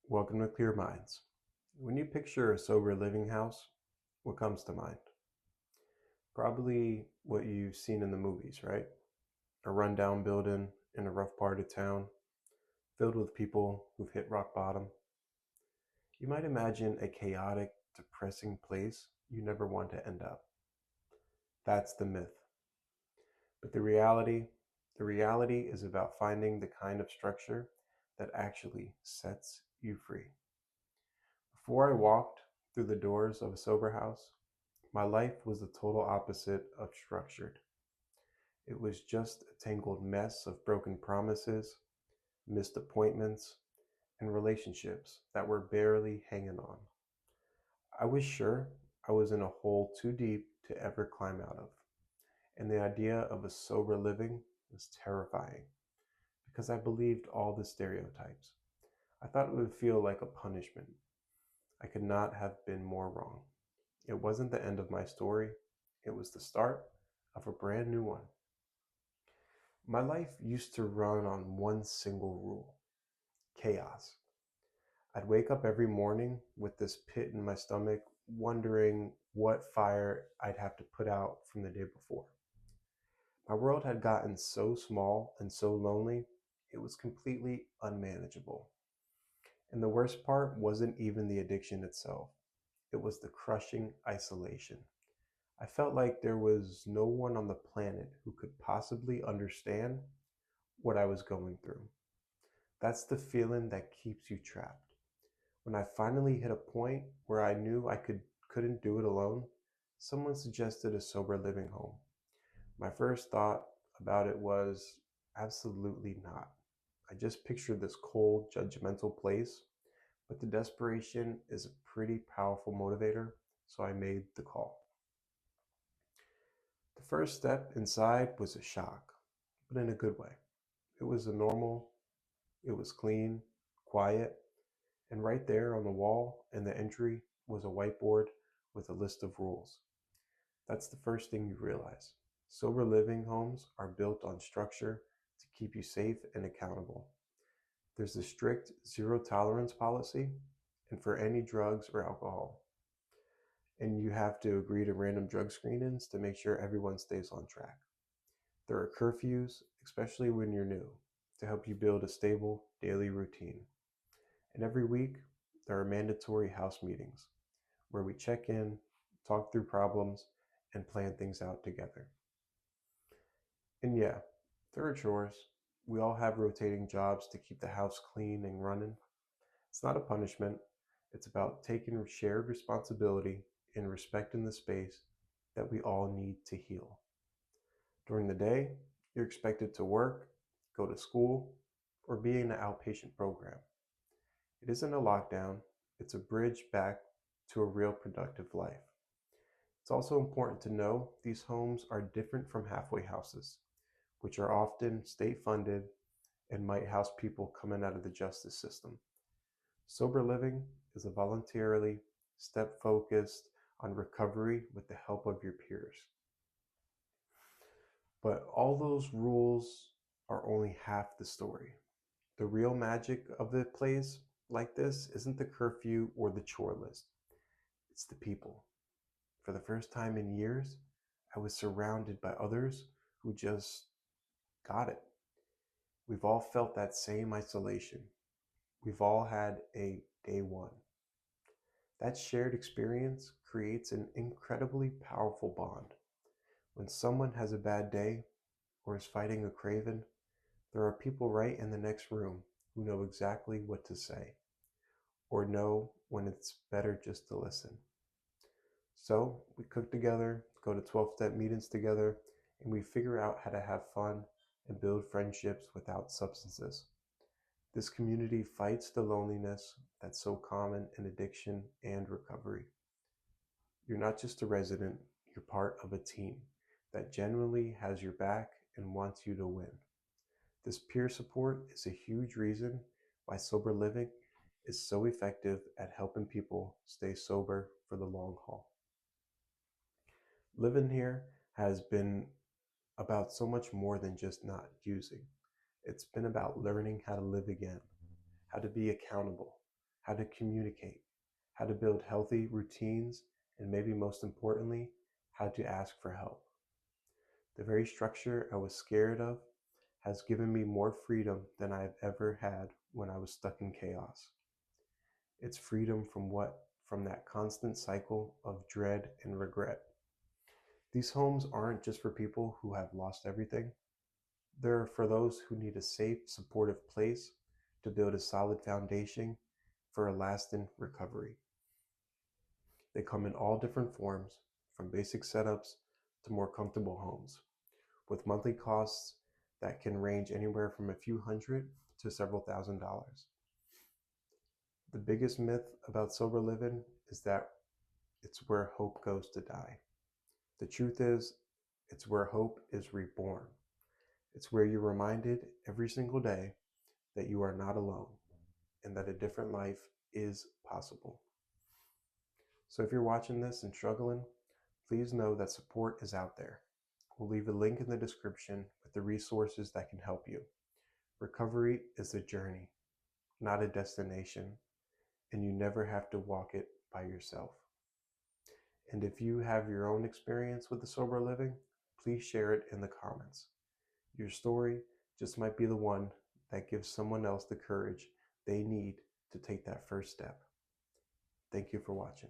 Welcome to Clear Minds. When you picture a sober living house, what comes to mind? Probably what you've seen in the movies, right? A rundown building in a rough part of town, filled with people who've hit rock bottom. You might imagine a chaotic, depressing place you never want to end up. That's the myth. But the reality is about finding the kind of structure that actually sets you free. Before I walked through the doors of a sober house, my life was the total opposite of structured. It was just a tangled mess of broken promises, missed appointments, and relationships that were barely hanging on. I was sure I was in a hole too deep to ever climb out of, and the idea of a sober living was terrifying because I believed all the stereotypes. I thought it would feel like a punishment. I could not have been more wrong. It wasn't the end of my story, it was the start of a brand new one. My life used to run on one single rule: chaos. I'd wake up every morning with this pit in my stomach, wondering what fire I'd have to put out from the day before. My world had gotten so small and so lonely, it was completely unmanageable. And the worst part wasn't even the addiction itself, it was the crushing isolation. I felt like there was no one on the planet who could possibly understand what I was going through. That's the feeling that keeps you trapped. When I finally hit a point where I knew couldn't do it alone, someone suggested a sober living home. My first thought about it was absolutely not. I just pictured this cold, judgmental place, but the desperation is a pretty powerful motivator, so I made the call. The first step inside was a shock, but in a good way. It was clean, quiet, and right there on the wall in the entry was a whiteboard with a list of rules. That's the first thing you realize. Sober living homes are built on structure to keep you safe and accountable. There's a strict zero tolerance policy and for any drugs or alcohol. And you have to agree to random drug screenings to make sure everyone stays on track. There are curfews, especially when you're new, to help you build a stable daily routine. And every week, there are mandatory house meetings where we check in, talk through problems, and plan things out together. And yeah, there are chores. We all have rotating jobs to keep the house clean and running. It's not a punishment, it's about taking shared responsibility and respecting the space that we all need to heal. During the day, you're expected to work, go to school, or be in an outpatient program. It isn't a lockdown, it's a bridge back to a real productive life. It's also important to know these homes are different from halfway houses, which are often state funded and might house people coming out of the justice system. Sober living is a voluntarily step focused on recovery with the help of your peers. But all those rules are only half the story. The real magic of the place like this isn't the curfew or the chore list, it's the people. For the first time in years, I was surrounded by others who just got it. We've all felt that same isolation. We've all had a day one. That shared experience creates an incredibly powerful bond. When someone has a bad day or is fighting a craving, there are people right in the next room who know exactly what to say or know when it's better just to listen. So we cook together, go to 12-step meetings together, and we figure out how to have fun and build friendships without substances. This community fights the loneliness that's so common in addiction and recovery. You're not just a resident, you're part of a team that genuinely has your back and wants you to win. This peer support is a huge reason why sober living is so effective at helping people stay sober for the long haul. Living here has been about so much more than just not using. It's been about learning how to live again, how to be accountable, how to communicate, how to build healthy routines, and maybe most importantly, how to ask for help. The very structure I was scared of has given me more freedom than I have ever had when I was stuck in chaos. It's freedom from that constant cycle of dread and regret. These homes aren't just for people who have lost everything. They're for those who need a safe, supportive place to build a solid foundation for a lasting recovery. They come in all different forms, from basic setups to more comfortable homes, with monthly costs that can range anywhere from a few hundred to several $1,000s. The biggest myth about sober living is that it's where hope goes to die. The truth is, it's where hope is reborn. It's where you're reminded every single day that you are not alone and that a different life is possible. So if you're watching this and struggling, please know that support is out there. We'll leave a link in the description with the resources that can help you. Recovery is a journey, not a destination, and you never have to walk it by yourself. And if you have your own experience with the sober living, please share it in the comments. Your story just might be the one that gives someone else the courage they need to take that first step. Thank you for watching.